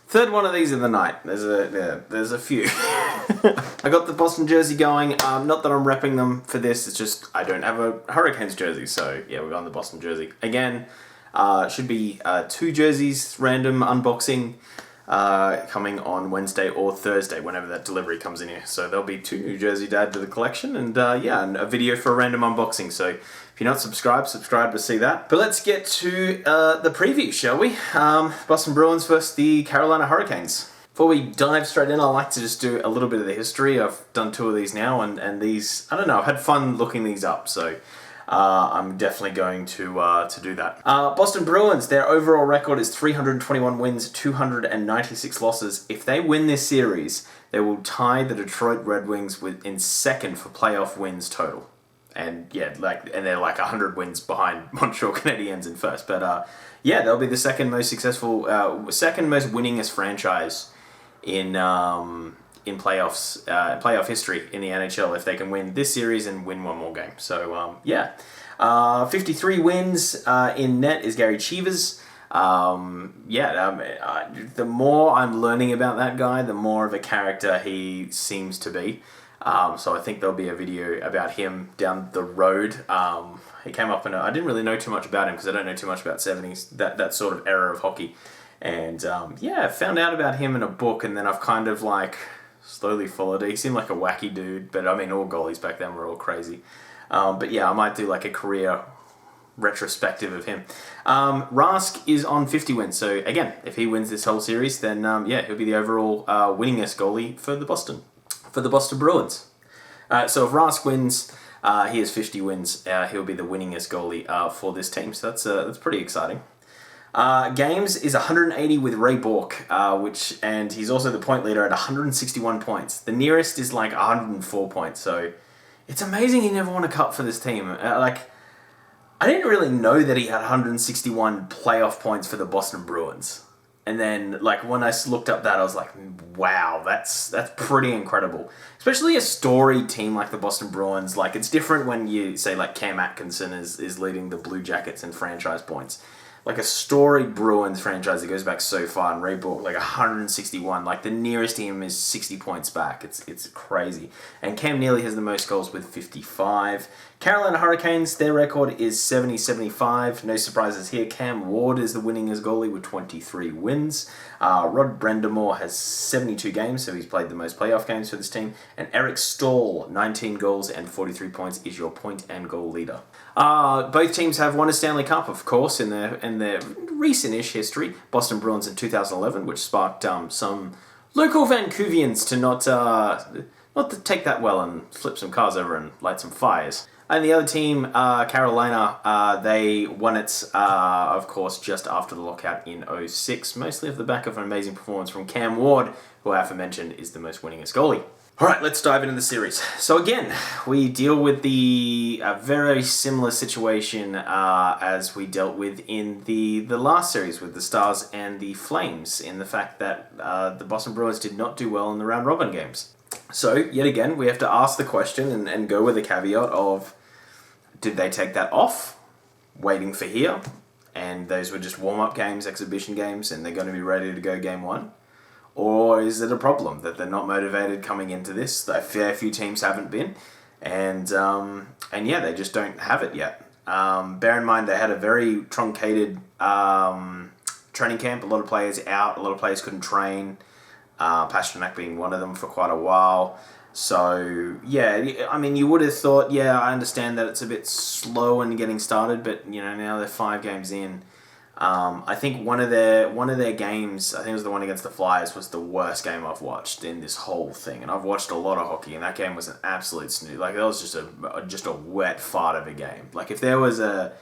Third one of these of the night. There's a few. I got the Boston jersey going. Not that I'm repping them for this. It's just I don't have a Hurricanes jersey. So yeah, we're on the Boston jersey again. Should be 2 jerseys random unboxing coming on Wednesday or Thursday whenever that delivery comes in here. So there'll be 2 new jerseys to add to the collection, and and a video for a random unboxing. So if you're not subscribed, subscribe to see that. But let's get to the preview, shall we? Boston Bruins versus the Carolina Hurricanes. Before we dive straight in, I like to just do a little bit of the history. I've done 2 of these now, and these, I don't know, I've had fun looking these up, so I'm definitely going to do that. Boston Bruins, their overall record is 321 wins, 296 losses. If they win this series, they will tie the Detroit Red Wings in second for playoff wins total. And yeah, they're like 100 wins behind Montreal Canadiens in first. But they'll be the second most successful, second most winningest franchise in playoffs, playoff history in the NHL if they can win this series and win one more game. So 53 wins in net is Gary Cheevers. The more I'm learning about that guy, the more of a character he seems to be. So I think there'll be a video about him down the road. He came up I didn't really know too much about him because I don't know too much about 70s, that sort of era of hockey. And found out about him in a book, and then I've kind of slowly followed it. He seemed like a wacky dude, but I mean, all goalies back then were all crazy. I might do a career retrospective of him. Rask is on 50 wins, so again, if he wins this whole series, then he'll be the overall winningest goalie for the Boston Bruins. So if Rask wins, he has 50 wins. He'll be the winningest goalie for this team. So that's pretty exciting. Games is 180 with Ray Bourque, and he's also the point leader at 161 points. The nearest is 104 points. So it's amazing he never won a cup for this team. I didn't really know that he had 161 playoff points for the Boston Bruins. And then, when I looked up that, I was like, wow, that's pretty incredible. Especially a storied team like the Boston Bruins. It's different when you say, Cam Atkinson is leading the Blue Jackets in franchise points. A storied Bruins franchise that goes back so far, and Ray Bourque, 161. The nearest to him is 60 points back. It's crazy. And Cam Neely has the most goals with 55. Carolina Hurricanes, their record is 70-75. No surprises here. Cam Ward is the winningest goalie with 23 wins. Rod Brendamore has 72 games, so he's played the most playoff games for this team. And Eric Stahl, 19 goals and 43 points, is your point and goal leader. Both teams have won a Stanley Cup, of course, in their recent-ish history. Boston Bruins in 2011, which sparked some local Vancouvians to not to take that well and flip some cars over and light some fires. And the other team, Carolina, they won it, of course, just after the lockout in 2006, mostly off the back of an amazing performance from Cam Ward, who I aforementioned is the most winningest goalie. All right, let's dive into the series. So again, we deal with the very similar situation as we dealt with in the last series with the Stars and the Flames, in the fact that the Boston Bruins did not do well in the round-robin games. So, yet again, we have to ask the question and go with a caveat of, did they take that off, waiting for here, and those were just warm-up games, exhibition games, and they're going to be ready to go game 1? Or is it a problem that they're not motivated coming into this? A fair few teams haven't been, and they just don't have it yet. Bear in mind, they had a very truncated training camp, a lot of players out, a lot of players couldn't train, Pasternak being one of them for quite a while. So, you would have thought, I understand that it's a bit slow in getting started, but, now they're 5 games in. I think one of their games, I think it was the one against the Flyers, was the worst game I've watched in this whole thing. And I've watched a lot of hockey, and that game was an absolute snooze. That was just a wet fart of a game. If there was a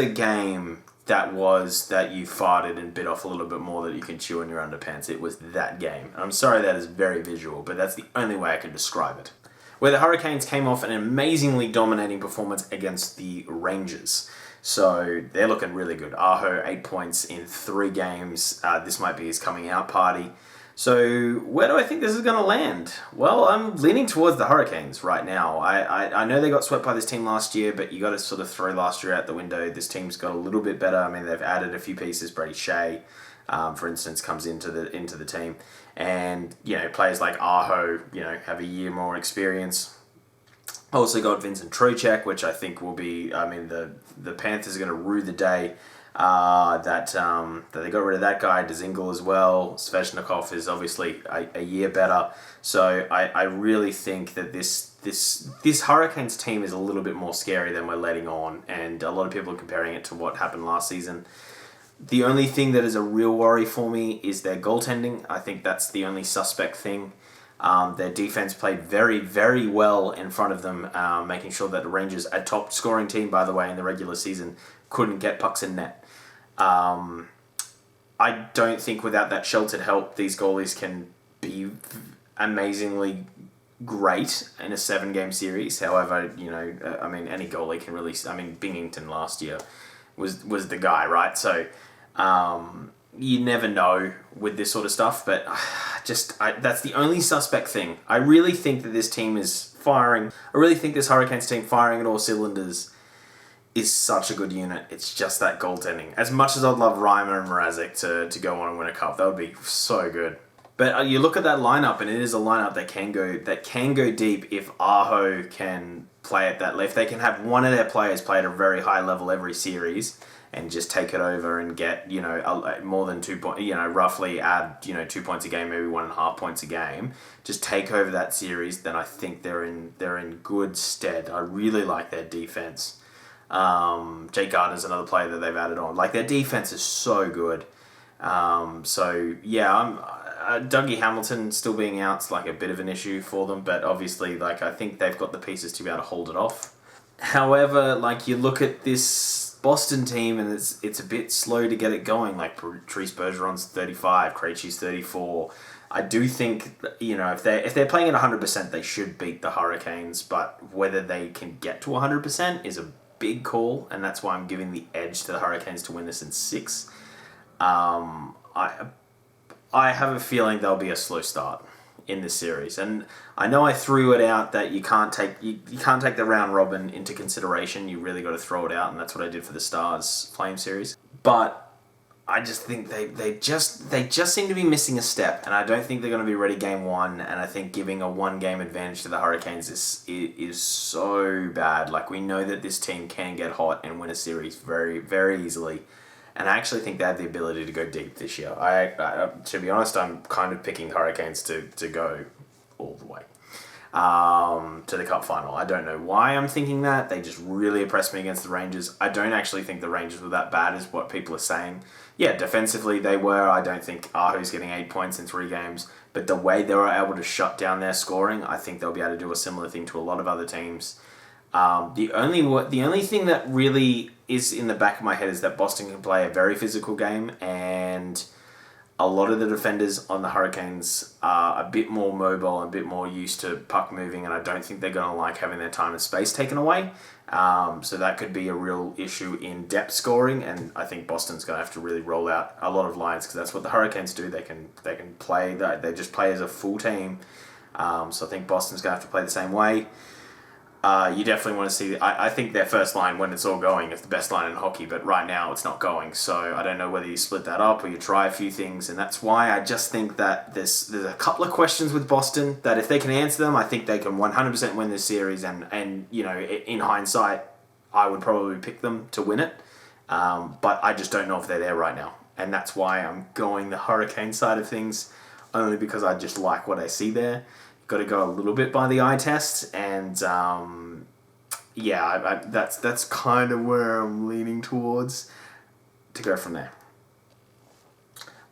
game that you farted and bit off a little bit more that you can chew in your underpants, it was that game. And I'm sorry that is very visual, but that's the only way I can describe it. Where the Hurricanes came off an amazingly dominating performance against the Rangers. So they're looking really good. Aho, 8 points in 3 games. This might be his coming out party. So where do I think this is going to land? Well, I'm leaning towards the Hurricanes right now. I know they got swept by this team last year, but you got to sort of throw last year out the window. This team's got a little bit better. I mean, they've added a few pieces. Brady Shea, for instance, comes into the team, and players like Aho, have a year more experience. Also got Vincent Trocheck, which I think will be. I mean, the Panthers are going to rue the day that they got rid of that guy. Dzingel as well. Svechnikov is obviously a year better. So I really think that this Hurricanes team is a little bit more scary than we're letting on, and a lot of people are comparing it to what happened last season. The only thing that is a real worry for me is their goaltending. I think that's the only suspect thing. Their defense played very, very well in front of them, making sure that the Rangers, a top scoring team, by the way, in the regular season, couldn't get pucks in net. I don't think without that sheltered help, these goalies can be amazingly great in a 7-game series. However, any goalie can really. Binghamton last year was the guy, right? So you never know with this sort of stuff, but that's the only suspect thing. I really think that this team is firing. I really think this Hurricanes team firing at all cylinders is such a good unit. It's just that goaltending. As much as I'd love Reimer and Mrazek to go on and win a cup, that would be so good. But you look at that lineup, and it is a lineup that can go deep if Aho can play at that left. They can have one of their players play at a very high level every series and just take it over and get more than 2 points. Roughly add 2 points a game, maybe 1.5 points a game. Just take over that series. Then I think they're in good stead. I really like their defense. Jake Gardner's another player that they've added on. Like, their defense is so good. Dougie Hamilton still being out's like a bit of an issue for them, but obviously, I think they've got the pieces to be able to hold it off. However, you look at this Boston team, and it's a bit slow to get it going. Like, Patrice Bergeron's 35, Krejci's 34. I do think if they're playing at 100%, they should beat the Hurricanes. But whether they can get to 100% is a big call, and that's why I'm giving the edge to the Hurricanes to win this in 6. I have a feeling there'll be a slow start in this series, and I know I threw it out that you can't take the round robin into consideration. You really got to throw it out, and that's what I did for the Stars Flame series. But I just think they just seem to be missing a step, and I don't think they're going to be ready game 1. And I think giving a 1-game advantage to the Hurricanes is so bad. Like, we know that this team can get hot and win a series very, very easily. And I actually think they have the ability to go deep this year. I to be honest, I'm kind of picking Hurricanes to go all the way to the Cup final. I don't know why I'm thinking that. They just really impressed me against the Rangers. I don't actually think the Rangers were that bad as what people are saying. Yeah, defensively they were. I don't think Ahu's getting 8 points in 3 games. But the way they were able to shut down their scoring, I think they'll be able to do a similar thing to a lot of other teams. The only thing that really is in the back of my head is that Boston can play a very physical game, and a lot of the defenders on the Hurricanes are a bit more mobile and a bit more used to puck moving, and I don't think they're going to like having their time and space taken away. So that could be a real issue in depth scoring, and I think Boston's going to have to really roll out a lot of lines, because that's what the Hurricanes do. They can play that. They just play as a full team. So I think Boston's going to have to play the same way. You definitely want to see. I think their first line, when it's all going, is the best line in hockey. But right now, it's not going. So I don't know whether you split that up or you try a few things. And that's why I just think that there's a couple of questions with Boston that if they can answer them, I think they can 100% win this series. And in hindsight, I would probably pick them to win it. But I just don't know if they're there right now. And that's why I'm going the Hurricane side of things, only because I just like what I see there. Got to go a little bit by the eye test, and that's kind of where I'm leaning towards to go from there.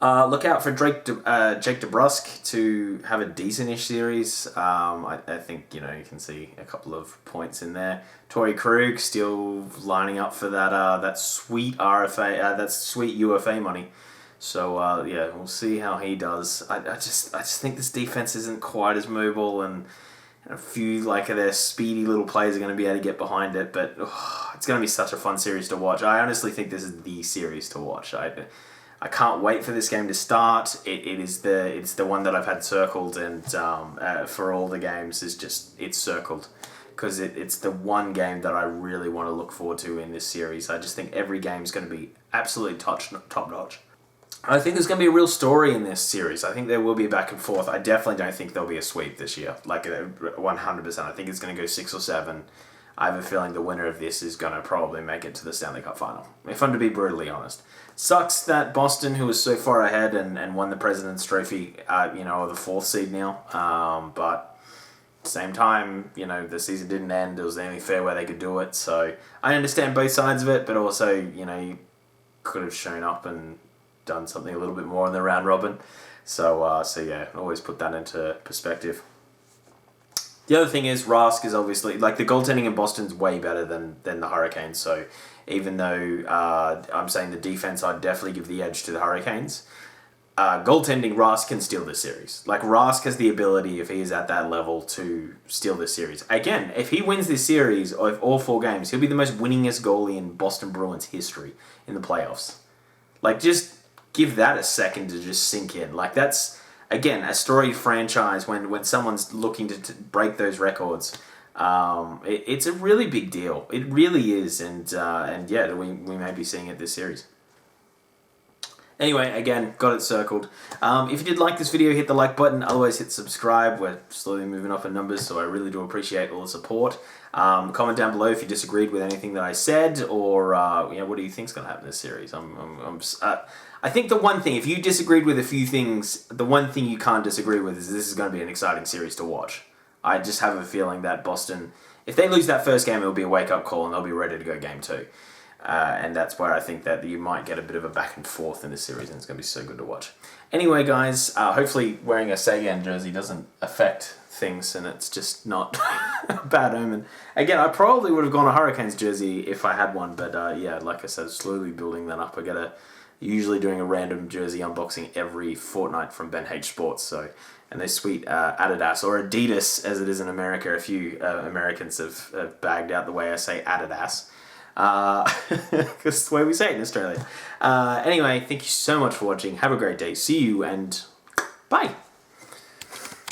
Look out for Jake DeBrusk to have a decent-ish series. I think you can see a couple of points in there. Torrey Krug still lining up for that sweet RFA, that sweet UFA money. So we'll see how he does. I just think this defense isn't quite as mobile, and a few of their speedy little players are going to be able to get behind it. But it's going to be such a fun series to watch. I honestly think this is the series to watch. I can't wait for this game to start. It's the one that I've had circled, and for all the games it's circled, because it's the one game that I really want to look forward to in this series. I just think every game is going to be absolutely top notch. I think there's going to be a real story in this series. I think there will be a back and forth. I definitely don't think there'll be a sweep this year. Like 100%. I think it's going to go 6 or 7. I have a feeling the winner of this is going to probably make it to the Stanley Cup final, if I'm to be brutally honest. Sucks that Boston, who was so far ahead and won the President's Trophy, are the 4th seed now. But at the same time, the season didn't end. It was the only fair way they could do it. So I understand both sides of it, but also, you could have shown up and done something a little bit more in the round robin. So yeah, always put that into perspective. The other thing is Rask is obviously, like, the goaltending in Boston's way better than the Hurricanes. So even though I'm saying the defense, I'd definitely give the edge to the Hurricanes. Goaltending, Rask can steal this series. Like, Rask has the ability, if he is at that level, to steal this series. Again, if he wins this series of all 4 games, he'll be the most winningest goalie in Boston Bruins history in the playoffs. Like, just give that a second to just sink in. Like, that's, again, a storied franchise when someone's looking to break those records. It's a really big deal. It really is. And yeah, we may be seeing it this series. Anyway, again, got it circled. If you did like this video, hit the like button. Otherwise, hit subscribe. We're slowly moving up in numbers, so I really do appreciate all the support. Comment down below if you disagreed with anything that I said, or what do you think's going to happen in this series? I think the one thing, if you disagreed with a few things, the one thing you can't disagree with is this is going to be an exciting series to watch. I just have a feeling that Boston, if they lose that first game, it'll be a wake-up call and they'll be ready to go game 2. And that's where I think that you might get a bit of a back and forth in this series, and it's going to be so good to watch. Anyway, guys, hopefully wearing a Sagan jersey doesn't affect things, and it's just not a bad omen. Again, I probably would have gone a Hurricanes jersey if I had one, but yeah, like I said, slowly building that up. Usually doing a random jersey unboxing every fortnight from Ben H Sports, and they sweet Adidas, or Adidas as it is in America. A few Americans have bagged out the way I say Adidas. Because it's the way we say it in Australia. Anyway, thank you so much for watching. Have a great day. See you, and bye.